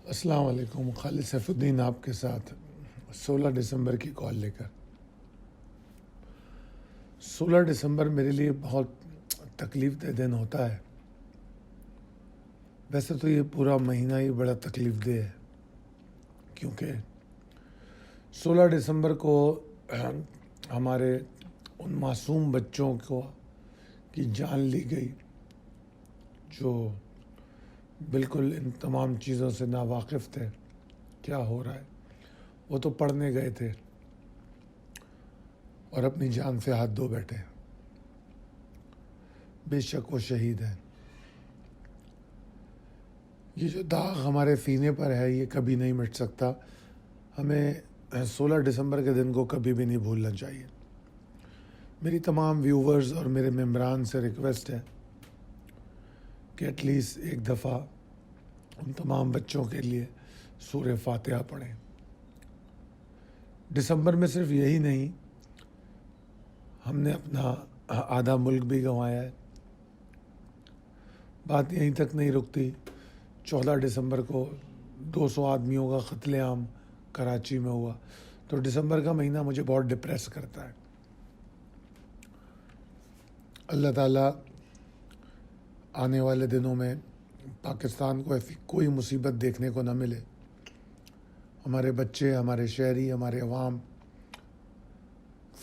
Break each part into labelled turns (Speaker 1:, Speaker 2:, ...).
Speaker 1: अस्सलाम वालेकुम। खालिद सैफुद्दीन आपके साथ 16 दिसंबर की कॉल लेकर। 16 दिसंबर मेरे लिए बहुत तकलीफ़ दह दिन होता है। वैसे तो ये पूरा महीना ही बड़ा तकलीफ़ दह है, क्योंकि 16 दिसंबर को हमारे उन मासूम बच्चों को की जान ली गई जो बिल्कुल इन तमाम चीज़ों से नावाकिफ़ थे। क्या हो रहा है, वो तो पढ़ने गए थे और अपनी जान से हाथ धो बैठे। बेशक वो शहीद हैं। ये जो दाग हमारे सीने पर है ये कभी नहीं मिट सकता। हमें 16 दिसंबर के दिन को कभी भी नहीं भूलना चाहिए। मेरी तमाम व्यूवर्स और मेरे मेम्बरान से रिक्वेस्ट है कि एटलीस्ट एक दफ़ा उन तमाम बच्चों के लिए सूरह फातिहा पढ़ें। दिसंबर में सिर्फ यही नहीं, हमने अपना आधा मुल्क भी गंवाया है। बात यहीं तक नहीं रुकती। 14 दिसंबर को 200 आदमियों का कत्लेआम कराची में हुआ। तो दिसंबर का महीना मुझे बहुत डिप्रेस करता है। अल्लाह ताला आने वाले दिनों में पाकिस्तान को ऐसी कोई मुसीबत देखने को न मिले। हमारे बच्चे, हमारे शहरी, हमारे अवाम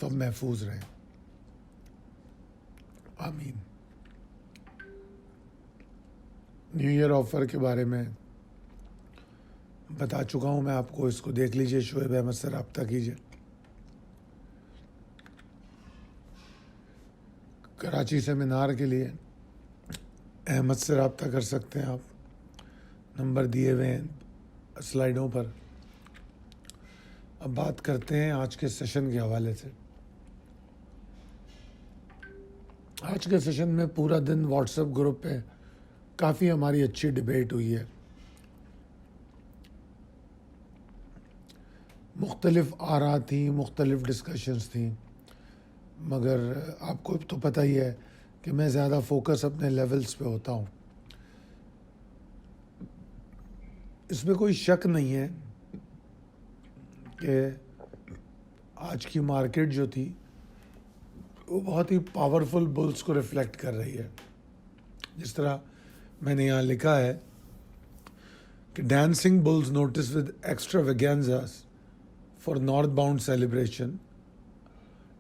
Speaker 1: सब महफूज रहें। आमीन। न्यू ईयर ऑफ़र के बारे में बता चुका हूँ मैं आपको, इसको देख लीजिए, शोएब अहमद से रब्ता कीजिए। कराची से मीनार के लिए अहमद से रब्ता कर सकते हैं आप, नंबर दिए हुए हैं स्लाइडों पर। अब बात करते हैं आज के सेशन के हवाले से। आज के सेशन में पूरा दिन व्हाट्सएप ग्रुप पे काफ़ी हमारी अच्छी डिबेट हुई है। मुख्तलिफ आरा थी, मुख्तलिफ डिस्कशंस थी, मगर आपको तो पता ही है कि मैं ज़्यादा फोकस अपने लेवल्स पे होता हूँ। इसमें कोई शक नहीं है कि आज की मार्केट जो थी वो बहुत ही पावरफुल बुल्स को रिफ्लेक्ट कर रही है। जिस तरह मैंने यहाँ लिखा है कि dancing bulls notice with extravaganzas for northbound celebration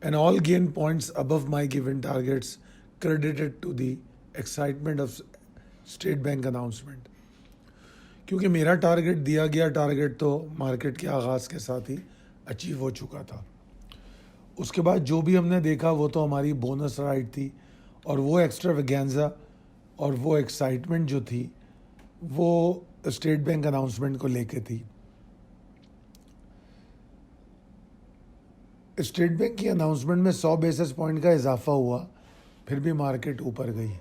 Speaker 1: and all gain points above my given targets credited to the excitement of state bank announcement. क्योंकि मेरा टारगेट, दिया गया टारगेट तो मार्केट के आगाज़ के साथ ही अचीव हो चुका था। उसके बाद जो भी हमने देखा वो तो हमारी बोनस राइड थी, और वो एक्स्ट्रावेगेंजा और वो एक्साइटमेंट जो थी वो स्टेट बैंक अनाउंसमेंट को लेके थी। स्टेट बैंक की अनाउंसमेंट में 100 बेसिस पॉइंट का इजाफा हुआ, फिर भी मार्केट ऊपर गई,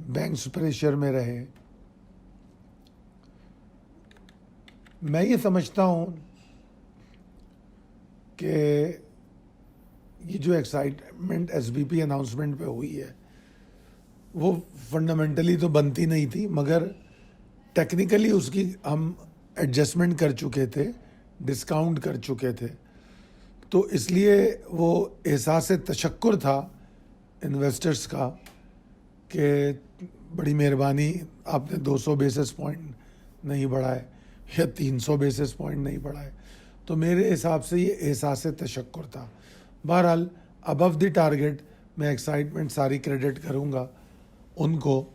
Speaker 1: बैंक्स प्रेशर में रहे। मैं ये समझता हूँ कि ये जो एक्साइटमेंट एसबीपी अनाउंसमेंट पे हुई है वो फंडामेंटली तो बनती नहीं थी, मगर टेक्निकली उसकी हम एडजस्टमेंट कर चुके थे, डिस्काउंट कर चुके थे। तो इसलिए वो एहसास तशक्कुर था इन्वेस्टर्स का कि बड़ी मेहरबानी, आपने 200 बेसिस पॉइंट नहीं बढ़ाए या 300 बेसिस पॉइंट नहीं बढ़ाए। तो मेरे हिसाब से ये एहसास तशक्कुर था। बहरहाल अबव द टारगेट मैं एक्साइटमेंट सारी क्रेडिट करूँगा उनको,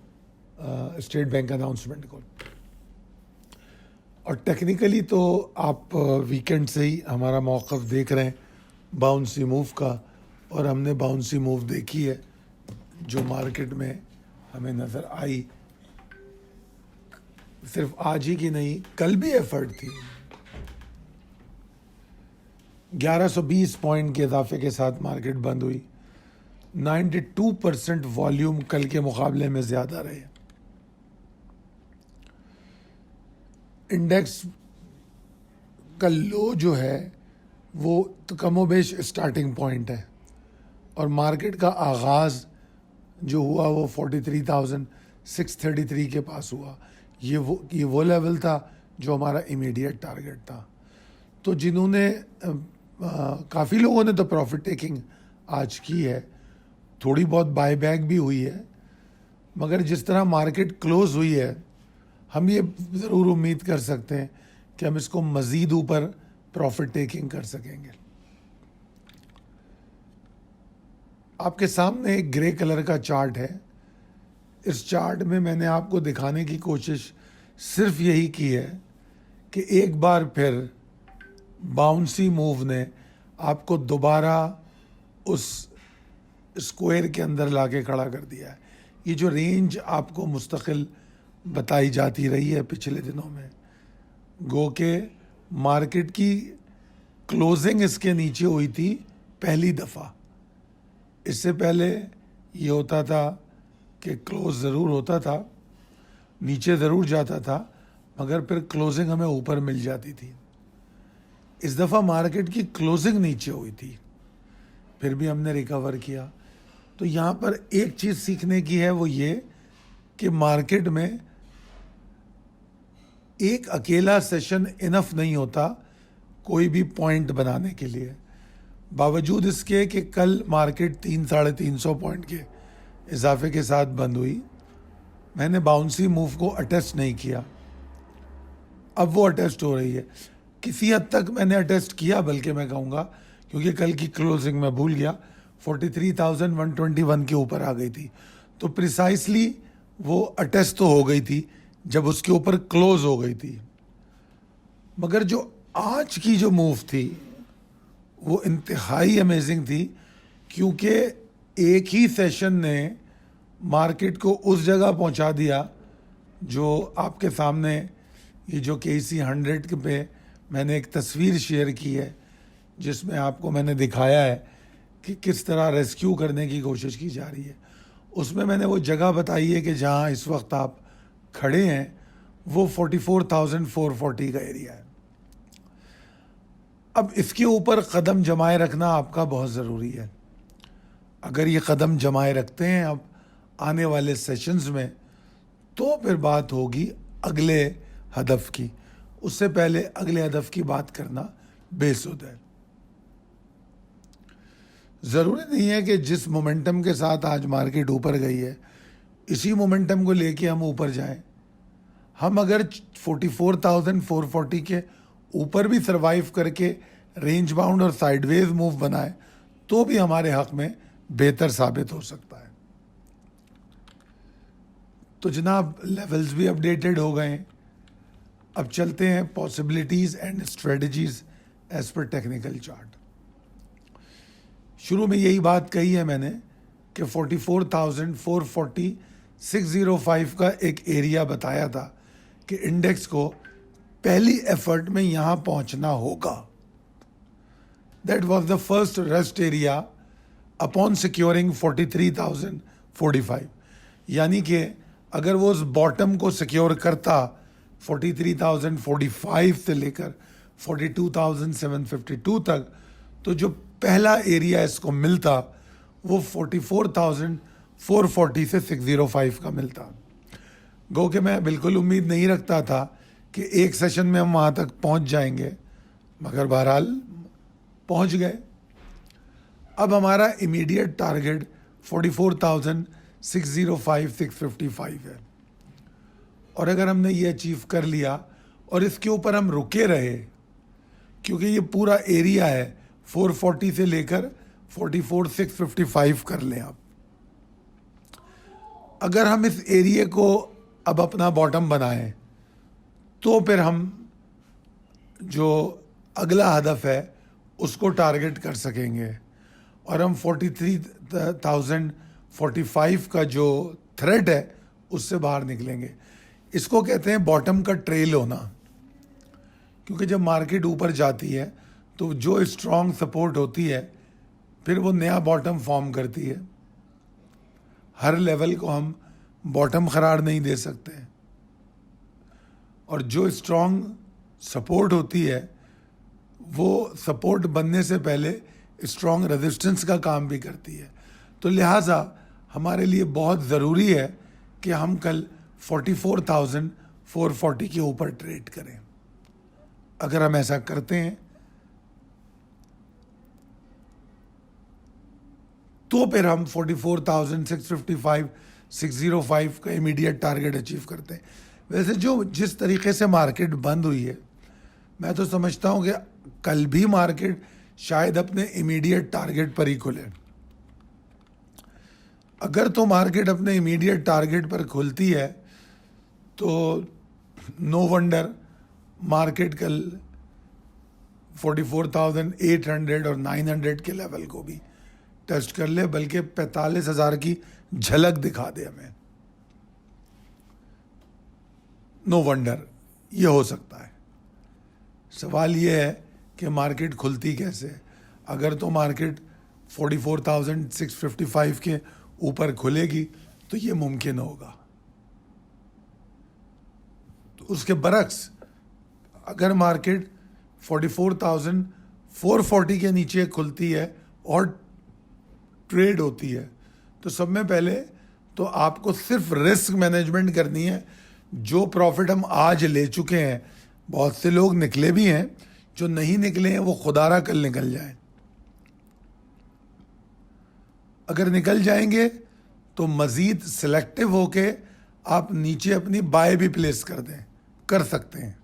Speaker 1: स्टेट बैंक अनाउंसमेंट को। और टेक्निकली तो आप वीकेंड से ही हमारा मौक़िफ़ देख रहे हैं बाउंसी मूव का, और हमने बाउंसी मूव देखी है जो मार्केट में हमें नज़र आई। सिर्फ आज ही की नहीं, कल भी एफर्ट थी। 1120 पॉइंट के इजाफे के साथ मार्केट बंद हुई। 92% वॉल्यूम कल के मुकाबले में ज़्यादा रहे। इंडेक्स का लो जो है वो तो कमोबेश स्टार्टिंग पॉइंट है, और मार्केट का आगाज़ जो हुआ वो 43,633 के पास हुआ। ये वो लेवल था जो हमारा इमीडिएट टारगेट था। तो जिन्होंने काफ़ी लोगों ने तो प्रॉफिट टेकिंग आज की है, थोड़ी बहुत बाय बैक भी हुई है, मगर जिस तरह मार्केट क्लोज हुई है हम ये ज़रूर उम्मीद कर सकते हैं कि हम इसको मज़ीद ऊपर प्रॉफिट टेकिंग कर सकेंगे। आपके सामने एक ग्रे कलर का चार्ट है। इस चार्ट में मैंने आपको दिखाने की कोशिश सिर्फ यही की है कि एक बार फिर बाउंसी मूव ने आपको दोबारा उस स्क्वायर के अंदर लाके खड़ा कर दिया है। ये जो रेंज आपको मुस्तकिल बताई जाती रही है पिछले दिनों में, गो के मार्केट की क्लोजिंग इसके नीचे हुई थी पहली दफ़ा। इससे पहले ये होता था कि क्लोज ज़रूर होता था, नीचे ज़रूर जाता था, मगर फिर क्लोजिंग हमें ऊपर मिल जाती थी। इस दफ़ा मार्केट की क्लोजिंग नीचे हुई थी, फिर भी हमने रिकवर किया। तो यहाँ पर एक चीज़ सीखने की है, वो ये कि मार्केट में एक अकेला सेशन इनफ नहीं होता कोई भी पॉइंट बनाने के लिए। बावजूद इसके कि कल मार्केट 300-350 पॉइंट के इजाफे के साथ बंद हुई, मैंने बाउंसी मूव को अटेस्ट नहीं किया। अब वो अटेस्ट हो रही है, किसी हद तक मैंने अटेस्ट किया, बल्कि मैं कहूँगा, क्योंकि कल की क्लोजिंग मैं भूल गया, 43,121 के ऊपर आ गई थी। तो प्रिसाइसली वो अटेस्ट तो हो गई थी जब उसके ऊपर क्लोज हो गई थी। मगर जो आज की जो मूव थी वो इंतहाई अमेजिंग थी, क्योंकि एक ही सेशन ने मार्केट को उस जगह पहुंचा दिया जो आपके सामने ये जो KC 100 पे मैंने एक तस्वीर शेयर की है, जिसमें आपको मैंने दिखाया है कि किस तरह रेस्क्यू करने की कोशिश की जा रही है। उसमें मैंने वो जगह बताई है कि जहां इस वक्त आप खड़े हैं वो 44,440 का एरिया है। अब इसके ऊपर कदम जमाए रखना आपका बहुत ज़रूरी है। अगर ये कदम जमाए रखते हैं अब आने वाले सेशंस में, तो फिर बात होगी अगले हदफ की। उससे पहले अगले हदफ की बात करना बेसुध है। ज़रूरी नहीं है कि जिस मोमेंटम के साथ आज मार्केट ऊपर गई है इसी मोमेंटम को लेके हम ऊपर जाएं। हम अगर 44,440 के ऊपर भी सरवाइव करके रेंज बाउंड और साइडवेज मूव बनाए तो भी हमारे हक में बेहतर साबित हो सकता है। तो जनाब, लेवल्स भी अपडेटेड हो गए हैं। अब चलते हैं पॉसिबिलिटीज़ एंड स्ट्रेटजीज एज पर टेक्निकल चार्ट। शुरू में यही बात कही है मैंने कि 44,440 605 का एक एरिया बताया था कि इंडेक्स को पहली एफर्ट में यहाँ पहुँचना होगा। That was the first rest area upon securing 43,045। यानी कि अगर वो उस बॉटम को सिक्योर करता 43,045 से लेकर 42,752 तक, तो जो पहला एरिया इसको मिलता वो 44,440 से 605 का मिलता। गो कि मैं बिल्कुल उम्मीद नहीं रखता था कि एक सेशन में हम वहाँ तक पहुँच जाएंगे, मगर बहरहाल पहुँच गए। अब हमारा इमीडिएट टारगेट 44,605 655 है, और अगर हमने ये अचीव कर लिया और इसके ऊपर हम रुके रहे, क्योंकि ये पूरा एरिया है 440 से लेकर 44,655 कर लें आप। अगर हम इस एरिया को अब अपना बॉटम बनाएं तो फिर हम जो अगला हदफ है उसको टारगेट कर सकेंगे और हम 43,045 का जो थ्रेड है उससे बाहर निकलेंगे। इसको कहते हैं बॉटम का ट्रेल होना, क्योंकि जब मार्केट ऊपर जाती है तो जो स्ट्रॉन्ग सपोर्ट होती है फिर वो नया बॉटम फॉर्म करती है। हर लेवल को हम बॉटम करार नहीं दे सकते, और जो स्ट्रॉन्ग सपोर्ट होती है वो सपोर्ट बनने से पहले स्ट्रॉन्ग रेजिस्टेंस का काम भी करती है। तो लिहाजा हमारे लिए बहुत ज़रूरी है कि हम कल 44,440 के ऊपर ट्रेड करें। अगर हम ऐसा करते हैं तो फिर हम 44,655 605 का इमीडिएट टारगेट अचीव करते हैं। वैसे जिस तरीके से मार्केट बंद हुई है, मैं तो समझता हूं कि कल भी मार्केट शायद अपने इमीडिएट टारगेट पर ही खुले। अगर तो मार्केट अपने इमीडिएट टारगेट पर खुलती है तो नो वंडर मार्केट कल 44,800 और 900 के लेवल को भी टेस्ट कर ले, बल्कि 45,000 की झलक दिखा दे हमें। नो वंडर ये हो सकता है। सवाल ये है कि मार्केट खुलती कैसे। अगर तो मार्केट 44,655 के ऊपर खुलेगी तो ये मुमकिन होगा। तो उसके बरक्स अगर मार्केट 44,440 के नीचे खुलती है और ट्रेड होती है तो सब में पहले तो आपको सिर्फ रिस्क मैनेजमेंट करनी है। जो प्रॉफिट हम आज ले चुके हैं, बहुत से लोग निकले भी हैं, जो नहीं निकले हैं वो खुदारा कल निकल जाएं। अगर निकल जाएंगे तो मजीद सिलेक्टिव होके आप नीचे अपनी बाय भी प्लेस कर सकते हैं।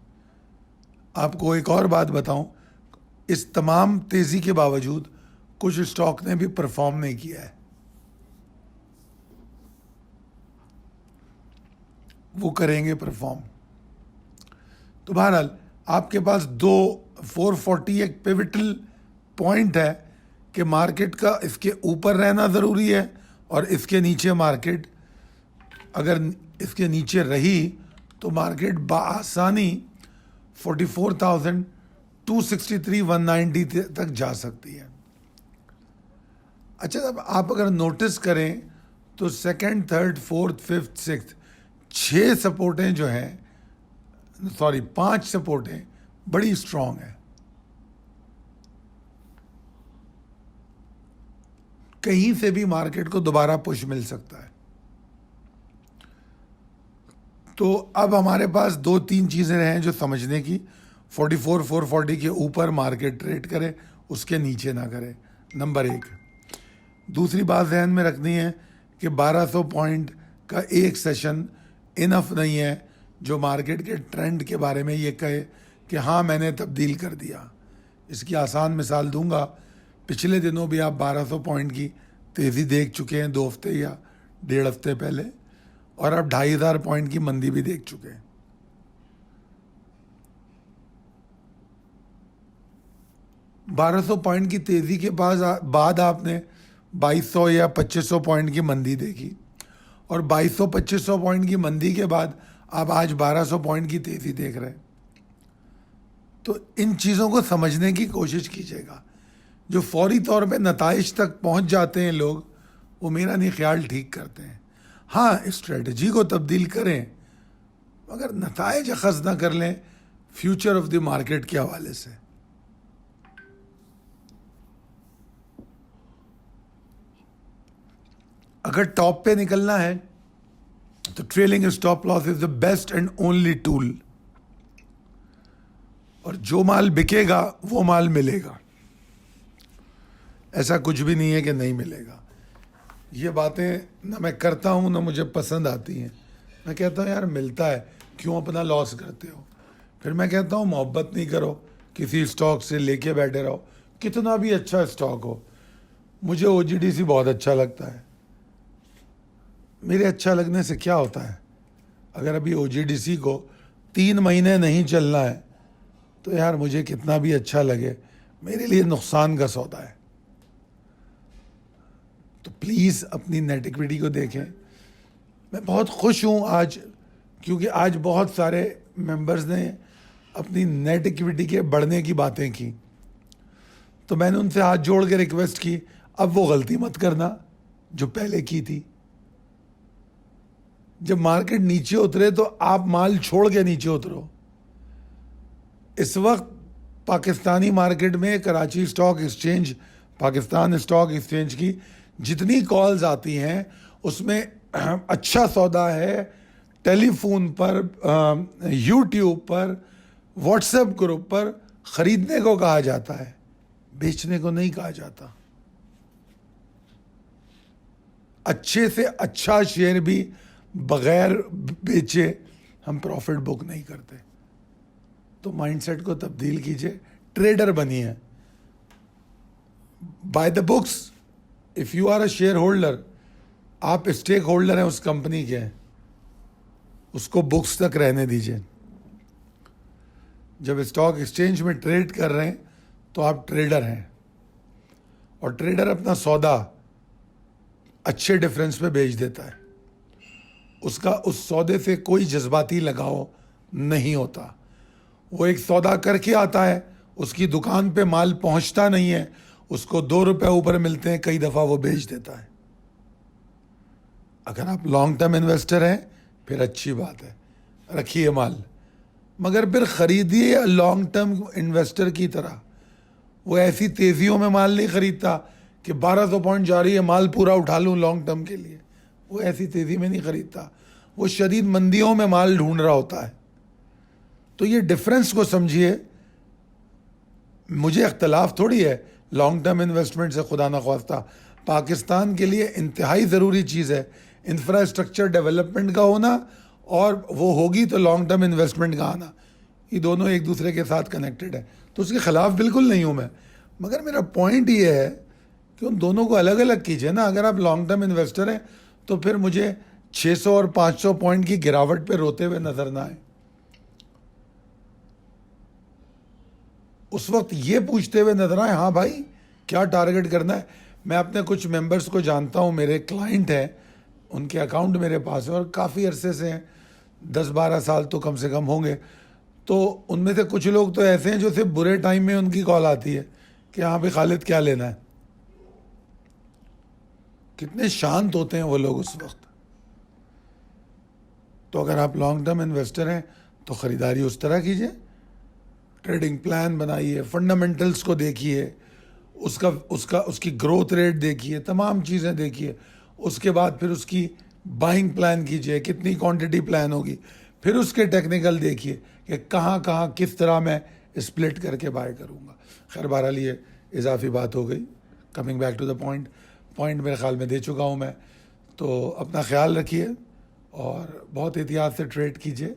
Speaker 1: आपको एक और बात बताऊं, इस तमाम तेजी के बावजूद कुछ स्टॉक ने भी परफॉर्म नहीं किया है। वो करेंगे परफॉर्म। तो बहरहाल आपके पास 440 एक पिवटल पॉइंट है कि मार्केट का इसके ऊपर रहना ज़रूरी है और इसके नीचे मार्केट अगर इसके नीचे रही तो मार्केट बआसानी 44,263 190 तक जा सकती है। अच्छा, अब आप अगर नोटिस करें तो second, third, fourth, fifth, sixth 6 सपोर्टें जो हैं, 5 सपोर्टें बड़ी स्ट्रांग है। कहीं से भी मार्केट को दोबारा पुश मिल सकता है। तो अब हमारे पास 2-3 चीज़ें हैं जो समझने की। 44,440 के ऊपर मार्केट ट्रेड करे, उसके नीचे ना करे, नंबर 1। दूसरी बात ध्यान में रखनी है कि 1200 पॉइंट का एक सेशन इनफ नहीं है जो मार्केट के ट्रेंड के बारे में ये कहे कि हाँ मैंने तब्दील कर दिया। इसकी आसान मिसाल दूंगा। पिछले दिनों भी आप 1200 पॉइंट की तेज़ी देख चुके हैं 2 हफ्ते या 1.5 हफ्ते पहले, और अब 2,500 पॉइंट की मंदी भी देख चुके हैं। बारह पॉइंट की तेज़ी के बाद आपने 2,200 या 2,500 पॉइंट की मंदी देखी, और 2,200-2,500 पॉइंट की मंदी के बाद आप आज 1,200 पॉइंट की तेज़ी देख रहे हैं। तो इन चीज़ों को समझने की कोशिश कीजिएगा। जो फौरी तौर पे नताइज तक पहुंच जाते हैं लोग, वो मेरा नहीं ख्याल ठीक करते हैं। हाँ, स्ट्रेटजी को तब्दील करें मगर नताइज अखज़ ना कर लें फ्यूचर ऑफ द मार्केट के हवाले से। अगर टॉप पे निकलना है तो trailing stop loss is the best and only tool, और जो माल बिकेगा वो माल मिलेगा। ऐसा कुछ भी नहीं है कि नहीं मिलेगा। ये बातें ना मैं करता हूँ ना मुझे पसंद आती हैं। मैं कहता हूँ यार मिलता है, क्यों अपना लॉस करते हो। फिर मैं कहता हूँ मोहब्बत नहीं करो, किसी स्टॉक से लेके बैठे रहो, कितना भी अच्छा स्टॉक हो। मुझे OGDC बहुत अच्छा लगता है। मेरे अच्छा लगने से क्या होता है? अगर अभी OGDC को 3 महीने नहीं चलना है तो यार मुझे कितना भी अच्छा लगे, मेरे लिए नुकसान का सौदा है। तो प्लीज़ अपनी नेट इक्विटी को देखें। मैं बहुत खुश हूँ आज, क्योंकि आज बहुत सारे मेंबर्स ने अपनी नेट इक्विटी के बढ़ने की बातें की। तो मैंने उनसे हाथ जोड़ के रिक्वेस्ट की, अब वो गलती मत करना जो पहले की थी। जब मार्केट नीचे उतरे तो आप माल छोड़ के नीचे उतरो। इस वक्त पाकिस्तानी मार्केट में Karachi stock exchange, Pakistan stock exchange की जितनी कॉल्स आती हैं उसमें अच्छा सौदा है टेलीफोन पर, यूट्यूब पर, व्हाट्सएप ग्रुप पर खरीदने को कहा जाता है, बेचने को नहीं कहा जाता। अच्छे से अच्छा शेयर भी बगैर बेचे हम प्रॉफिट बुक नहीं करते। तो माइंडसेट को तब्दील कीजिए, ट्रेडर बनिए, by the books. If you are a shareholder, आप स्टेक होल्डर हैं उस कंपनी के, उसको बुक्स तक रहने दीजिए। जब स्टॉक एक्सचेंज में ट्रेड कर रहे हैं तो आप ट्रेडर हैं, और ट्रेडर अपना सौदा अच्छे डिफरेंस पे बेच देता है। उसका उस सौदे से कोई जज्बाती लगाव नहीं होता। वो एक सौदा करके आता है, उसकी दुकान पे माल पहुंचता नहीं है, उसको 2 रुपए ऊपर मिलते हैं, कई दफ़ा वो बेच देता है। अगर आप लॉन्ग टर्म इन्वेस्टर हैं फिर अच्छी बात है, रखिए माल, मगर फिर खरीदिए लॉन्ग टर्म इन्वेस्टर की तरह। वो ऐसी तेजियों में माल नहीं खरीदता कि 1200 पॉइंट जा रही है माल पूरा उठा लूँ लॉन्ग टर्म के लिए। वो ऐसी तेजी में नहीं खरीदता, वो शदीद मंदियों में माल ढूंढ रहा होता है। तो ये डिफरेंस को समझिए। मुझे अख्तलाफ थोड़ी है लॉन्ग टर्म इन्वेस्टमेंट से, खुदा न ख्वास्ता। पाकिस्तान के लिए इंतहाई ज़रूरी चीज़ है इंफ्रास्ट्रक्चर डेवलपमेंट का होना, और वो होगी तो लॉन्ग टर्म इन्वेस्टमेंट का आना। ये दोनों एक दूसरे के साथ कनेक्टेड है, तो उसके ख़िलाफ़ बिल्कुल नहीं हूँ मैं। मगर मेरा पॉइंट ये है कि उन दोनों को अलग अलग कीजिए ना। अगर आप लॉन्ग टर्म इन्वेस्टर हैं तो फिर मुझे 600 और 500 पॉइंट की गिरावट पे रोते हुए नजर ना आए। उस वक्त ये पूछते हुए नजर आए, हाँ भाई क्या टारगेट करना है। मैं अपने कुछ मेंबर्स को जानता हूँ, मेरे क्लाइंट हैं, उनके अकाउंट मेरे पास है और काफ़ी अरसे से हैं, 10-12 साल तो कम से कम होंगे। तो उनमें से कुछ लोग तो ऐसे हैं जो सिर्फ बुरे टाइम में उनकी कॉल आती है कि हाँ भाई खालिद क्या लेना है। कितने शांत होते हैं वो लोग उस वक्त। तो अगर आप लॉन्ग टर्म इन्वेस्टर हैं तो ख़रीदारी उस तरह कीजिए, ट्रेडिंग प्लान बनाइए, फंडामेंटल्स को देखिए, उसकी ग्रोथ रेट देखिए, तमाम चीज़ें देखिए। उसके बाद फिर उसकी बाइंग प्लान कीजिए, कितनी क्वांटिटी प्लान होगी। फिर उसके टेक्निकल देखिए कि कहाँ कहाँ किस तरह मैं स्प्लिट करके बाय करूँगा। खैर बहरहाल ये इजाफी बात हो गई। Coming back to the point मेरे ख्याल में दे चुका हूँ मैं। तो अपना ख्याल रखिए और बहुत एहतियात से ट्रेड कीजिए।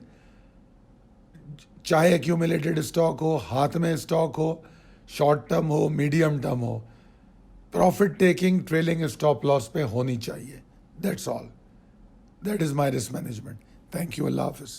Speaker 1: चाहे एक्यूमुलेटेड स्टॉक हो, हाथ में स्टॉक हो, शॉर्ट टर्म हो, मीडियम टर्म हो, profit taking trailing stop loss पे होनी चाहिए। That's all. That is my risk management. Thank you. अल्लाह हाफिज़।